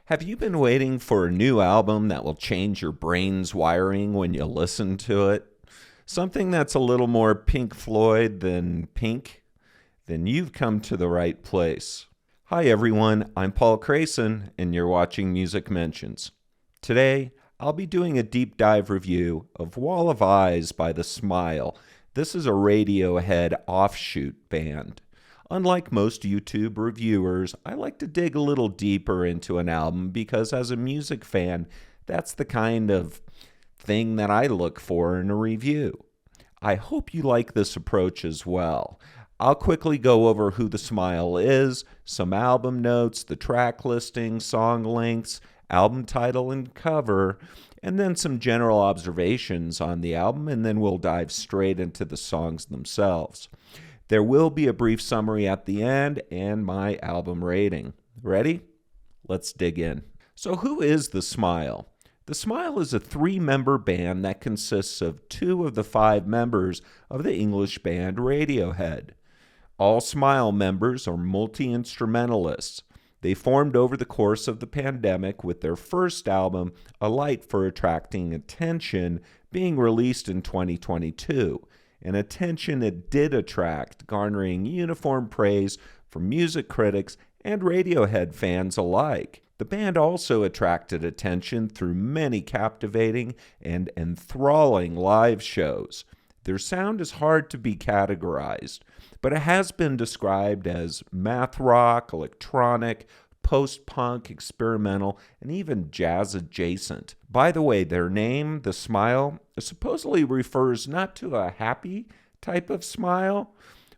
Have you been waiting for a new album that will change your brain's wiring when you listen to it? Something that's a little more Pink Floyd than Pink? Then you've come to the right place. Hi everyone, I'm Paul Crayson, and you're watching Music Mentions. Today, I'll be doing a deep dive review of Wall of Eyes by The Smile. This is a Radiohead offshoot band. Unlike most YouTube reviewers, I like to dig a little deeper into an album because as a music fan, that's the kind of thing that I look for in a review. I hope you like this approach as well. I'll quickly go over who The Smile is, some album notes, the track listing, song lengths, album title and cover, and then some general observations on the album, and then we'll dive straight into the songs themselves. There will be a brief summary at the end and my album rating. Ready? Let's dig in. So who is The Smile? The Smile is a three-member band that consists of two of the five members of the English band Radiohead. All Smile members are multi-instrumentalists. They formed over the course of the pandemic with their first album, A Light for Attracting Attention, being released in 2022. And attention it did attract, garnering uniform praise from music critics and Radiohead fans alike. The band also attracted attention through many captivating and enthralling live shows. Their sound is hard to be categorized, but it has been described as math rock, electronic, post-punk, experimental, and even jazz adjacent. By the way, their name, The Smile, supposedly refers not to a happy type of smile,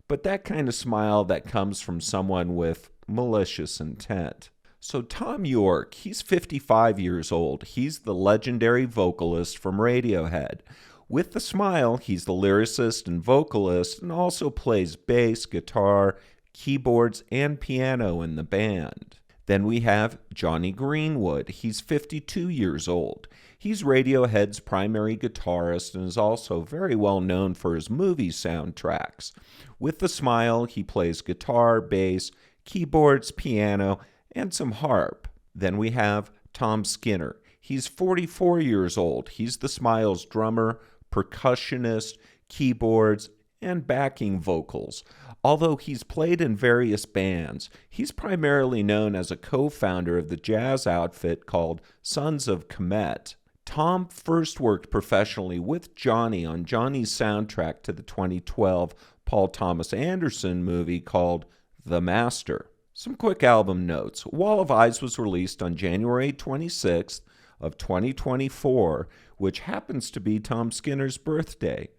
but that kind of smile that comes from someone with malicious intent. So Tom York, he's 55 years old. He's the legendary vocalist from Radiohead. With The Smile, he's the lyricist and vocalist and also plays bass, guitar, keyboards, and piano in the band. Then we have Jonny Greenwood. He's 52 years old. He's Radiohead's primary guitarist and is also very well known for his movie soundtracks. With The Smile, he plays guitar, bass, keyboards, piano, and some harp. Then we have Tom Skinner. He's 44 years old. He's The Smile's drummer, percussionist, keyboards, and backing vocals. Although he's played in various bands, he's primarily known as a co-founder of the jazz outfit called Sons of Kemet. Tom first worked professionally with Jonny on Jonny's soundtrack to the 2012 Paul Thomas Anderson movie called The Master. Some quick album notes. Wall of Eyes was released on January 26th of 2024, which happens to be Tom Skinner's birthday.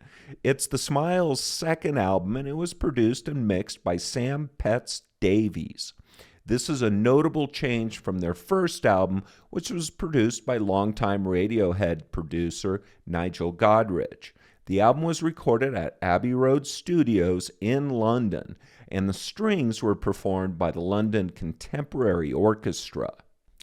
It's The Smile's second album, and it was produced and mixed by Sam Petz Davies. This is a notable change from their first album, which was produced by longtime Radiohead producer Nigel Godrich. The album was recorded at Abbey Road Studios in London, and the strings were performed by the London Contemporary Orchestra.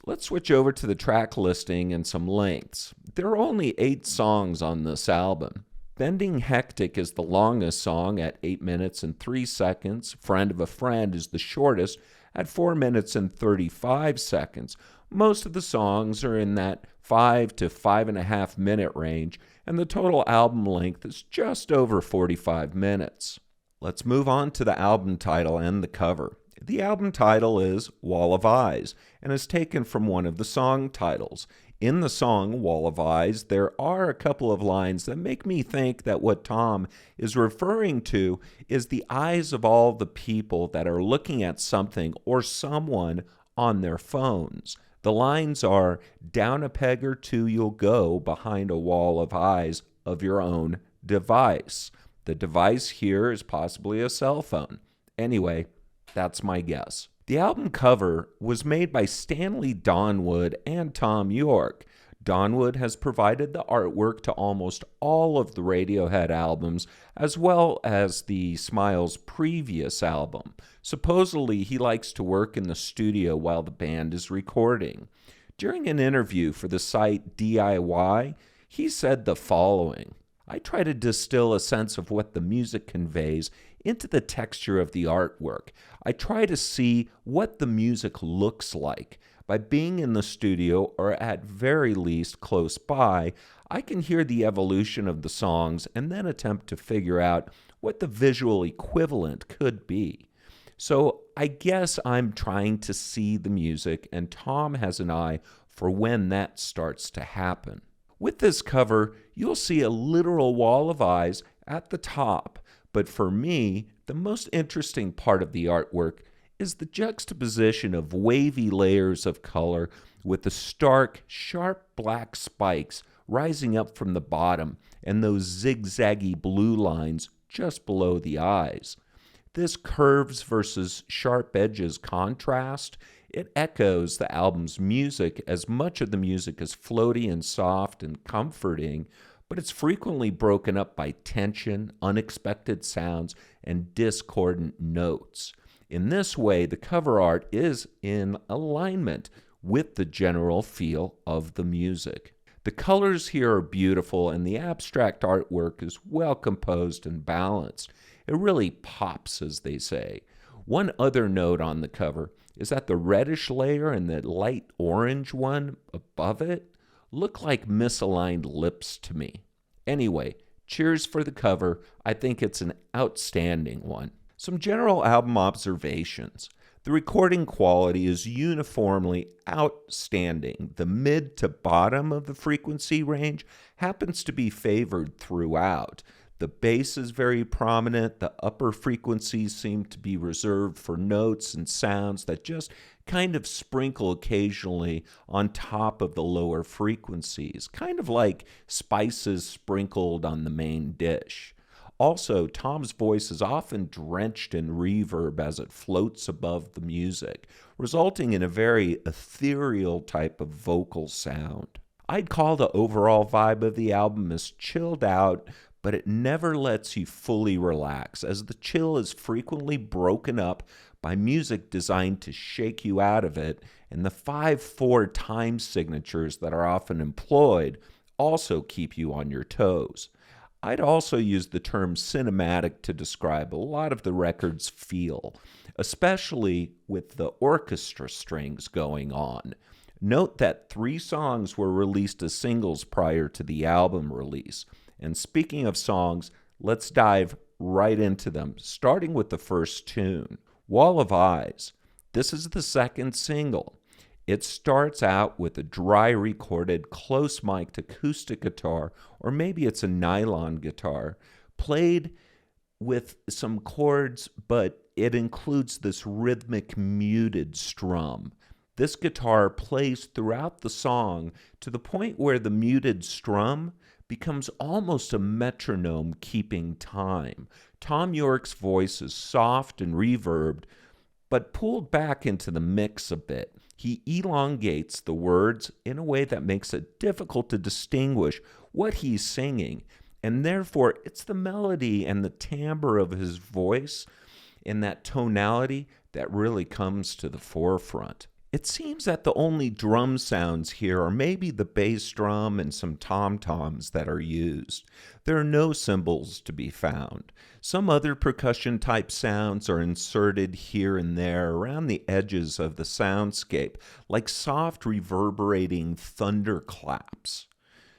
Let's switch over to the track listing and some lengths. There are only 8 songs on this album. Bending Hectic is the longest song at 8 minutes and 3 seconds. Friend of a Friend is the shortest at 4 minutes and 35 seconds. Most of the songs are in that 5 to 5.5 minute range, and the total album length is just over 45 minutes. Let's move on to the album title and the cover. The album title is Wall of Eyes and is taken from one of the song titles. In the song Wall of Eyes, there are a couple of lines that make me think that what Tom is referring to is the eyes of all the people that are looking at something or someone on their phones. The lines are, down a peg or two you'll go behind a wall of eyes of your own device. The device here is possibly a cell phone. Anyway, that's my guess. The album cover was made by Stanley Donwood and Tom York. Donwood has provided the artwork to almost all of the Radiohead albums, as well as the Smile's previous album. Supposedly, he likes to work in the studio while the band is recording. During an interview for the site DIY, he said the following: I try to distill a sense of what the music conveys into the texture of the artwork. I try to see what the music looks like. By being in the studio, or at very least close by, I can hear the evolution of the songs and then attempt to figure out what the visual equivalent could be. So I guess I'm trying to see the music, and Tom has an eye for when that starts to happen. With this cover, you'll see a literal wall of eyes at the top, but for me, the most interesting part of the artwork is the juxtaposition of wavy layers of color with the stark, sharp black spikes rising up from the bottom and those zigzaggy blue lines just below the eyes. This curves versus sharp edges contrast, it echoes the album's music, as much of the music is floaty and soft and comforting, but it's frequently broken up by tension, unexpected sounds, and discordant notes. In this way, the cover art is in alignment with the general feel of the music. The colors here are beautiful, and the abstract artwork is well composed and balanced. It really pops, as they say. One other note on the cover is that the reddish layer and the light orange one above it look like misaligned lips to me. Anyway, cheers for the cover. I think it's an outstanding one. Some general album observations. The recording quality is uniformly outstanding. The mid to bottom of the frequency range happens to be favored throughout. The bass is very prominent. The upper frequencies seem to be reserved for notes and sounds that just kind of sprinkle occasionally on top of the lower frequencies, kind of like spices sprinkled on the main dish. Also, Tom's voice is often drenched in reverb as it floats above the music, resulting in a very ethereal type of vocal sound. I'd call the overall vibe of the album as chilled out, but it never lets you fully relax, as the chill is frequently broken up by music designed to shake you out of it, and the 5/4 time signatures that are often employed also keep you on your toes. I'd also use the term cinematic to describe a lot of the record's feel, especially with the orchestra strings going on. Note that 3 songs were released as singles prior to the album release. And speaking of songs, let's dive right into them, starting with the first tune, Wall of Eyes. This is the second single. It starts out with a dry recorded, close mic'd acoustic guitar, or maybe it's a nylon guitar, played with some chords, but it includes this rhythmic muted strum. This guitar plays throughout the song to the point where the muted strum becomes almost a metronome keeping time. Tom York's voice is soft and reverbed, but pulled back into the mix a bit. He elongates the words in a way that makes it difficult to distinguish what he's singing, and therefore it's the melody and the timbre of his voice and that tonality that really comes to the forefront. It seems that the only drum sounds here are maybe the bass drum and some tom-toms that are used. There are no cymbals to be found. Some other percussion-type sounds are inserted here and there around the edges of the soundscape, like soft reverberating thunderclaps.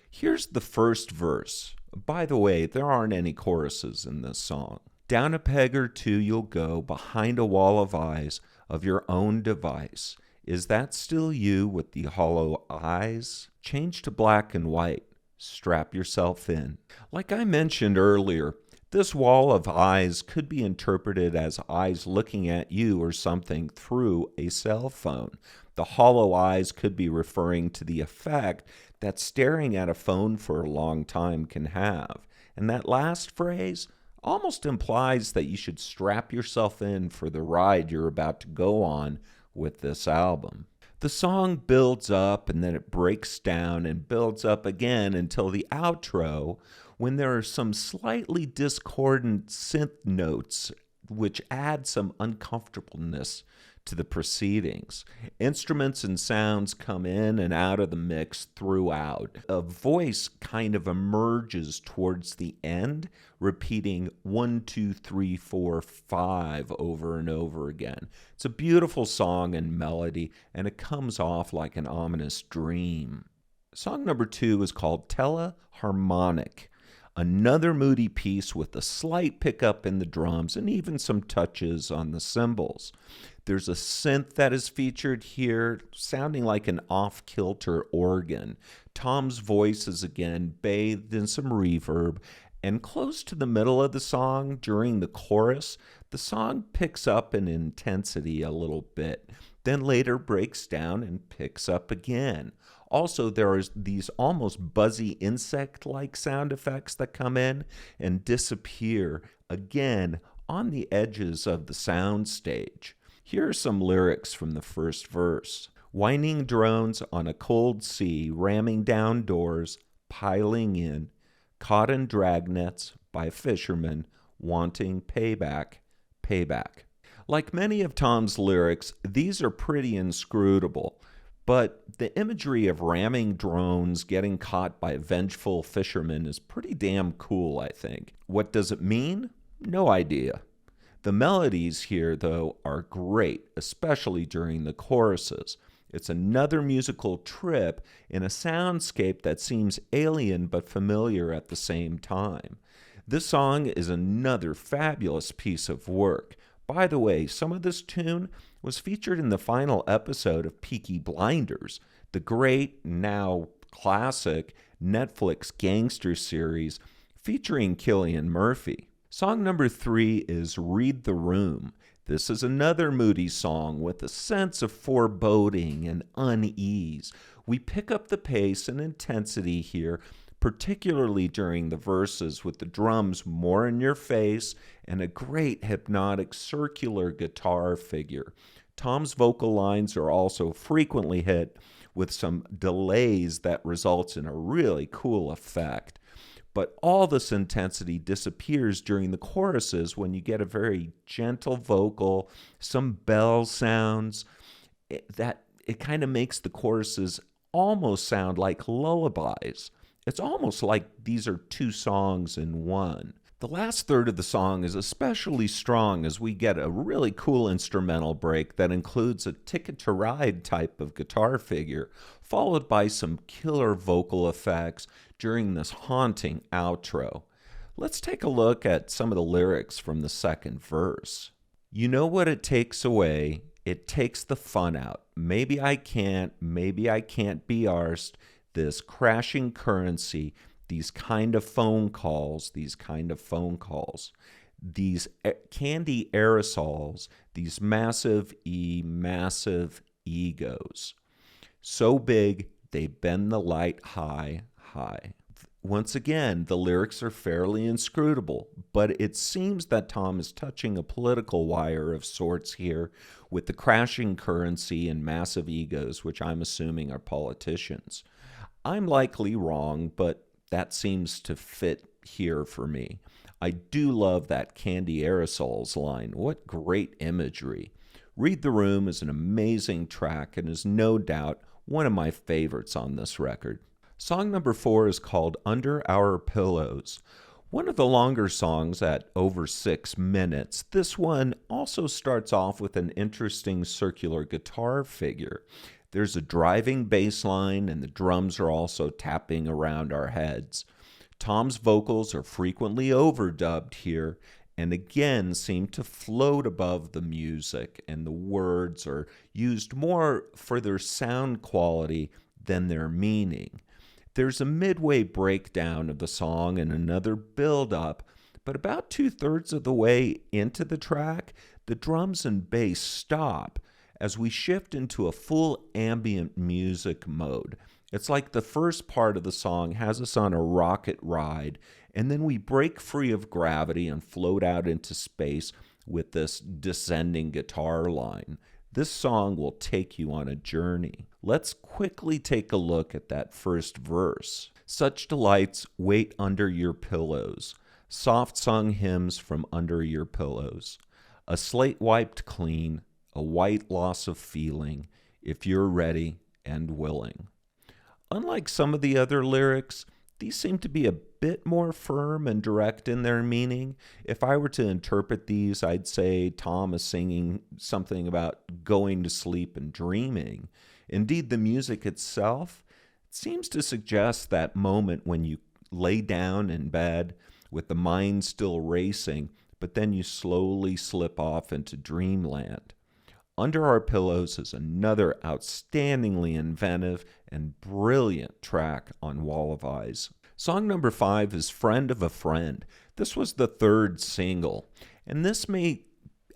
Here's the first verse. By the way, there aren't any choruses in this song. Down a peg or two you'll go, behind a wall of eyes of your own device. Is that still you with the hollow eyes? Change to black and white. Strap yourself in. Like I mentioned earlier, this wall of eyes could be interpreted as eyes looking at you or something through a cell phone. The hollow eyes could be referring to the effect that staring at a phone for a long time can have. And that last phrase almost implies that you should strap yourself in for the ride you're about to go on with this album. The song builds up and then it breaks down and builds up again until the outro, when there are some slightly discordant synth notes which add some uncomfortableness to the proceedings. Instruments and sounds come in and out of the mix throughout. A voice kind of emerges towards the end, repeating 1, 2, 3, 4, 5 over and over again. It's a beautiful song and melody, and it comes off like an ominous dream. Song number 2 is called Harmonic. Another moody piece with a slight pickup in the drums and even some touches on the cymbals. There's a synth that is featured here, sounding like an off-kilter organ. Tom's voice is again bathed in some reverb, and close to the middle of the song, during the chorus, the song picks up in intensity a little bit, then later breaks down and picks up again. Also, there are these almost buzzy insect-like sound effects that come in and disappear, again, on the edges of the sound stage. Here are some lyrics from the first verse. Whining drones on a cold sea, ramming down doors, piling in, caught in dragnets by fishermen, wanting payback, payback. Like many of Tom's lyrics, these are pretty inscrutable. But the imagery of ramming drones getting caught by vengeful fishermen is pretty damn cool, I think. What does it mean? No idea. The melodies here, though, are great, especially during the choruses. It's another musical trip in a soundscape that seems alien but familiar at the same time. This song is another fabulous piece of work. By the way, some of this tune was featured in the final episode of Peaky Blinders, the great, now classic, Netflix gangster series featuring Cillian Murphy. Song number 3 is Read the Room. This is another moody song with a sense of foreboding and unease. We pick up the pace and intensity here, particularly during the verses, with the drums more in your face and a great hypnotic circular guitar figure. Tom's vocal lines are also frequently hit with some delays that results in a really cool effect. But all this intensity disappears during the choruses when you get a very gentle vocal, some bell sounds, that it kind of makes the choruses almost sound like lullabies. It's almost like these are two songs in one. The last third of the song is especially strong as we get a really cool instrumental break that includes a Ticket to Ride type of guitar figure, followed by some killer vocal effects during this haunting outro. Let's take a look at some of the lyrics from the second verse. You know what it takes away? It takes the fun out. Maybe I can't be arsed. This crashing currency, these kind of phone calls, these candy aerosols, these massive egos. So big, they bend the light high. Once again, the lyrics are fairly inscrutable, but it seems that Tom is touching a political wire of sorts here with the crashing currency and massive egos, which I'm assuming are politicians. I'm likely wrong, but that seems to fit here for me. I do love that candy aerosols line. What great imagery. Read the Room is an amazing track and is no doubt one of my favorites on this record. Song number 4 is called Under Our Pillows. One of the longer songs at over 6 minutes, this one also starts off with an interesting circular guitar figure. There's a driving bass line, and the drums are also tapping around our heads. Tom's vocals are frequently overdubbed here, and again seem to float above the music, and the words are used more for their sound quality than their meaning. There's a midway breakdown of the song and another build-up, but about 2/3 of the way into the track, the drums and bass stop as we shift into a full ambient music mode. It's like the first part of the song has us on a rocket ride, and then we break free of gravity and float out into space with this descending guitar line. This song will take you on a journey. Let's quickly take a look at that first verse. Such delights wait under your pillows, soft-sung hymns from under your pillows. A slate wiped clean, a white loss of feeling, if you're ready and willing. Unlike some of the other lyrics, these seem to be a bit more firm and direct in their meaning. If I were to interpret these, I'd say Tom is singing something about going to sleep and dreaming. Indeed, the music itself seems to suggest that moment when you lay down in bed with the mind still racing, but then you slowly slip off into dreamland. Under Our Pillows is another outstandingly inventive and brilliant track on Wall of Eyes. Song number 5 is Friend of a Friend. This was the third single, and this may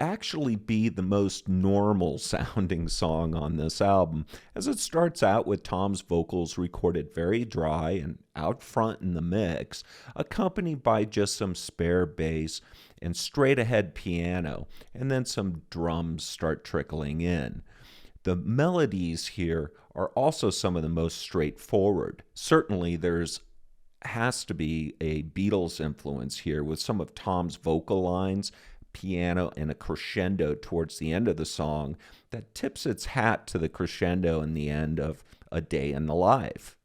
actually be the most normal sounding song on this album, as it starts out with Tom's vocals recorded very dry and out front in the mix, accompanied by just some spare bass and straight ahead piano, and then some drums start trickling in. The melodies here are also some of the most straightforward. Certainly there's has to be a Beatles influence here with some of Tom's vocal lines, piano, and a crescendo towards the end of the song that tips its hat to the crescendo in the end of A Day in the Life.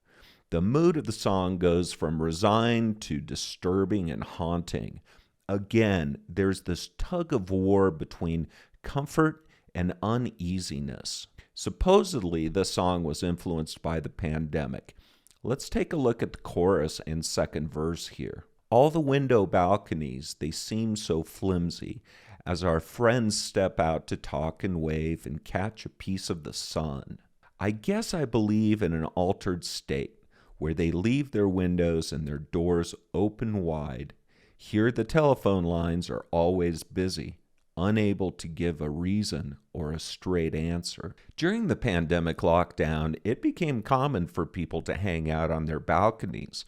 The mood of the song goes from resigned to disturbing and haunting. Again, there's this tug of war between comfort and uneasiness. Supposedly, the song was influenced by the pandemic. Let's take a look at the chorus and second verse here. All the window balconies, they seem so flimsy, as our friends step out to talk and wave and catch a piece of the sun. I guess I believe in an altered state, where they leave their windows and their doors open wide. Here the telephone lines are always busy, unable to give a reason or a straight answer. During the pandemic lockdown, it became common for people to hang out on their balconies.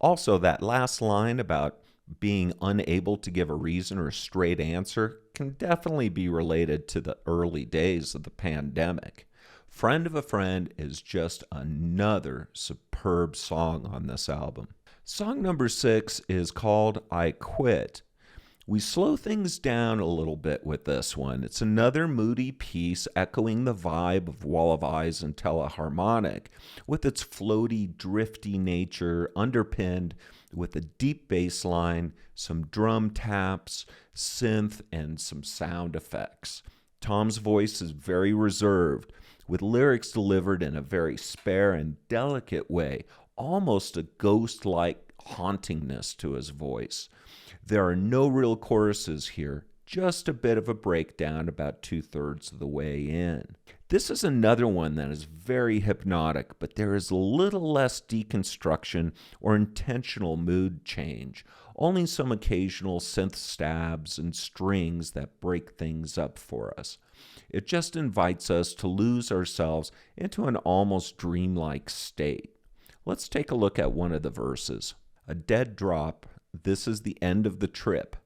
Also, that last line about being unable to give a reason or a straight answer can definitely be related to the early days of the pandemic. Friend of a Friend is just another superb song on this album. Song number 6 is called I Quit. We slow things down a little bit with this one. It's another moody piece echoing the vibe of Wall of Eyes and Harmonic, with its floaty, drifty nature underpinned with a deep bass line, some drum taps, synth, and some sound effects. Tom's voice is very reserved, with lyrics delivered in a very spare and delicate way, almost a ghost-like hauntingness to his voice. There are no real choruses here, just a bit of a breakdown about 2/3 of the way in. This is another one that is very hypnotic, but there is a little less deconstruction or intentional mood change, only some occasional synth stabs and strings that break things up for us. It just invites us to lose ourselves into an almost dreamlike state. Let's take a look at one of the verses. A dead drop, this is the end of the trip,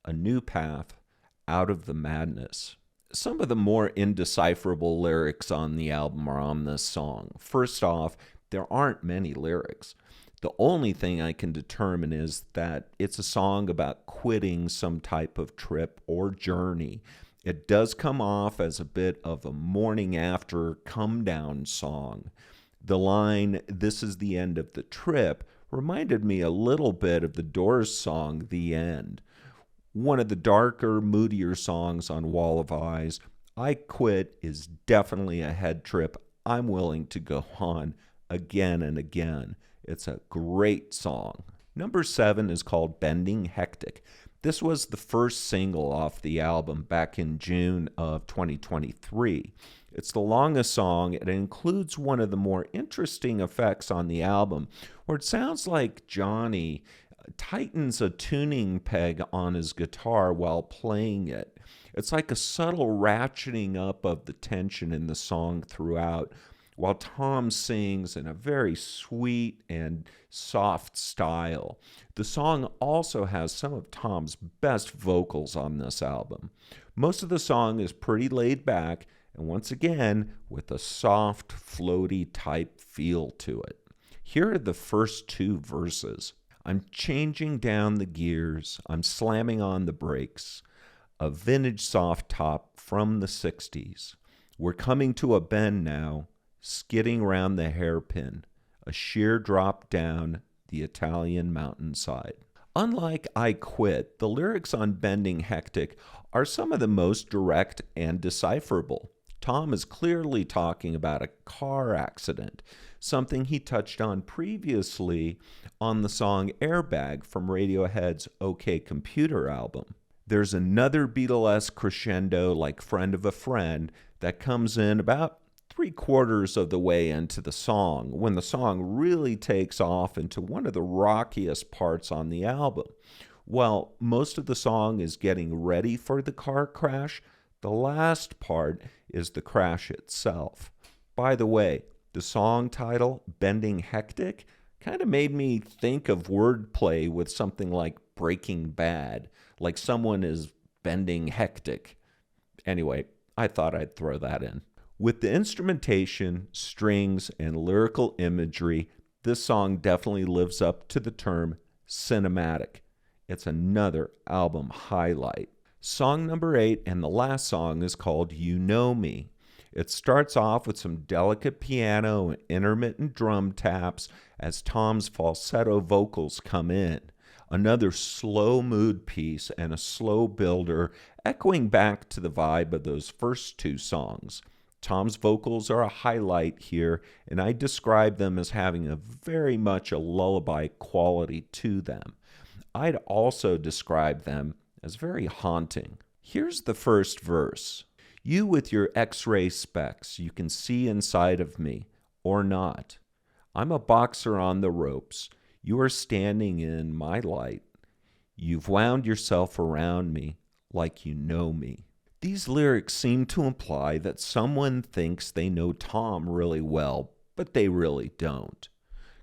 a new path out of the madness. Some of the more indecipherable lyrics on the album are on this song. First off, there aren't many lyrics. The only thing I can determine is that it's a song about quitting some type of trip or journey. It does come off as a bit of a morning after come down song. The line, this is the end of the trip, reminded me a little bit of the Doors song, The End. One of the darker, moodier songs on Wall of Eyes. I Quit is definitely a head trip I'm willing to go on again and again. It's a great song. Number 7 is called Bending Hectic. This was the first single off the album back in June of 2023. It's the longest song. It includes one of the more interesting effects on the album, where it sounds like Johnny tightens a tuning peg on his guitar while playing it. It's like a subtle ratcheting up of the tension in the song throughout, while Tom sings in a very sweet and soft style. The song also has some of Tom's best vocals on this album. Most of the song is pretty laid back, and once again, with a soft, floaty type feel to it. Here are the first 2 verses. I'm changing down the gears, I'm slamming on the brakes. a vintage soft top from the 60s. We're coming to a bend now, skidding round the hairpin, a sheer drop down the Italian mountainside. Unlike I Quit, the lyrics on Bending Hectic are some of the most direct and decipherable. Tom is clearly talking about a car accident, something he touched on previously on the song Airbag from Radiohead's OK Computer album. There's another Beatlesque crescendo like Friend of a Friend that comes in about 3/4 of the way into the song, when the song really takes off into one of the rockiest parts on the album. While most of the song is getting ready for the car crash, the last part is the crash itself. By the way, the song title, Bending Hectic, kind of made me think of wordplay with something like Breaking Bad, like someone is bending hectic. Anyway, I thought I'd throw that in. With the instrumentation, strings, and lyrical imagery, this song definitely lives up to the term cinematic. It's another album highlight. Song number 8 and the last song is called You Know Me. It starts off with some delicate piano and intermittent drum taps as Tom's falsetto vocals come in. Another slow mood piece and a slow builder, echoing back to the vibe of those first two songs. Tom's vocals are a highlight here, and I describe them as having a very much a lullaby quality to them. I'd also describe them as very haunting. Here's the first verse. You with your X-ray specs, you can see inside of me, or not. I'm a boxer on the ropes. You are standing in my light. You've wound yourself around me like you know me. These lyrics seem to imply that someone thinks they know Tom really well, but they really don't.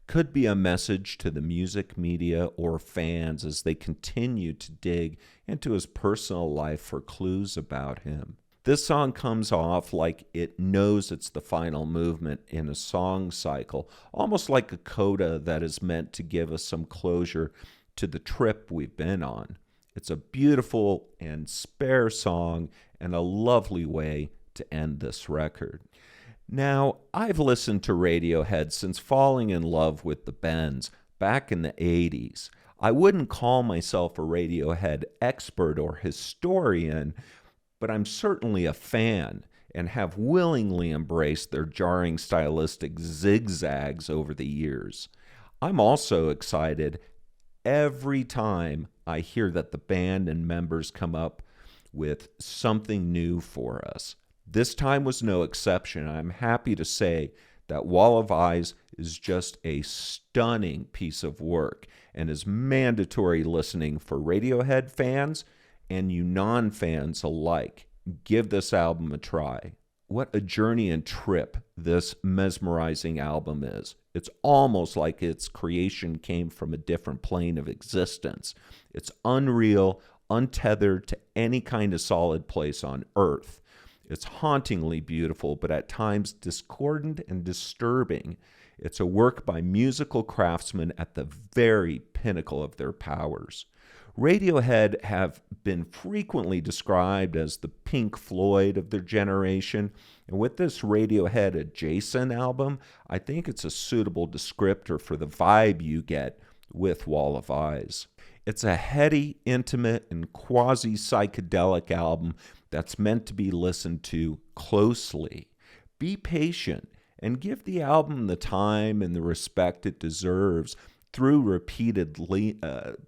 Could be a message to the music media or fans as they continue to dig into his personal life for clues about him. This song comes off like it knows it's the final movement in a song cycle, almost like a coda that is meant to give us some closure to the trip we've been on. It's a beautiful and spare song and a lovely way to end this record. Now, I've listened to Radiohead since falling in love with the Bends back in the 80s. I wouldn't call myself a Radiohead expert or historian, but I'm certainly a fan and have willingly embraced their jarring stylistic zigzags over the years. I'm also excited every time I hear that the band and members come up with something new for us. This time was no exception. I'm happy to say that Wall of Eyes is just a stunning piece of work and is mandatory listening for Radiohead fans and you non-fans alike. Give this album a try. What a journey and trip this mesmerizing album is. It's almost like its creation came from a different plane of existence. It's unreal, untethered to any kind of solid place on earth. It's hauntingly beautiful, but at times discordant and disturbing. It's a work by musical craftsmen at the very pinnacle of their powers. Radiohead have been frequently described as the Pink Floyd of their generation, and with this Radiohead adjacent album, I think it's a suitable descriptor for the vibe you get with Wall of Eyes. It's a heady, intimate, and quasi-psychedelic album that's meant to be listened to closely. Be patient and give the album the time and the respect it deserves through repeated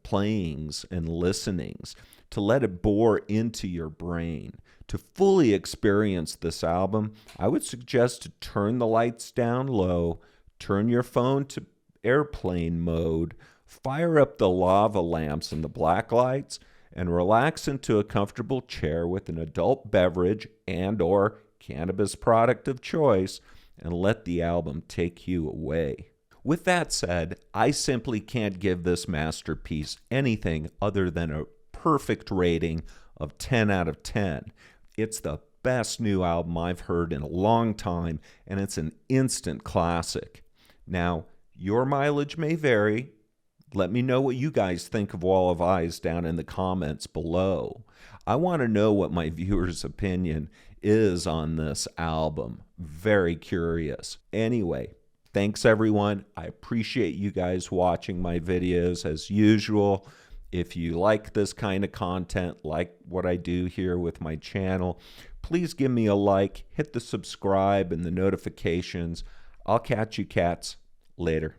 playings and listenings to let it bore into your brain. To fully experience this album, I would suggest to turn the lights down low, turn your phone to airplane mode, fire up the lava lamps and the black lights, and relax into a comfortable chair with an adult beverage and or cannabis product of choice, and let the album take you away. With that said, I simply can't give this masterpiece anything other than a perfect rating of 10 out of 10. It's the best new album I've heard in a long time, and it's an instant classic. Now, your mileage may vary. Let me know what you guys think of Wall of Eyes down in the comments below. I want to know what my viewers' opinion is on this album. Very curious. Anyway, thanks everyone. I appreciate you guys watching my videos as usual. If you like this kind of content, like what I do here with my channel, please give me a like, hit the subscribe and the notifications. I'll catch you cats later.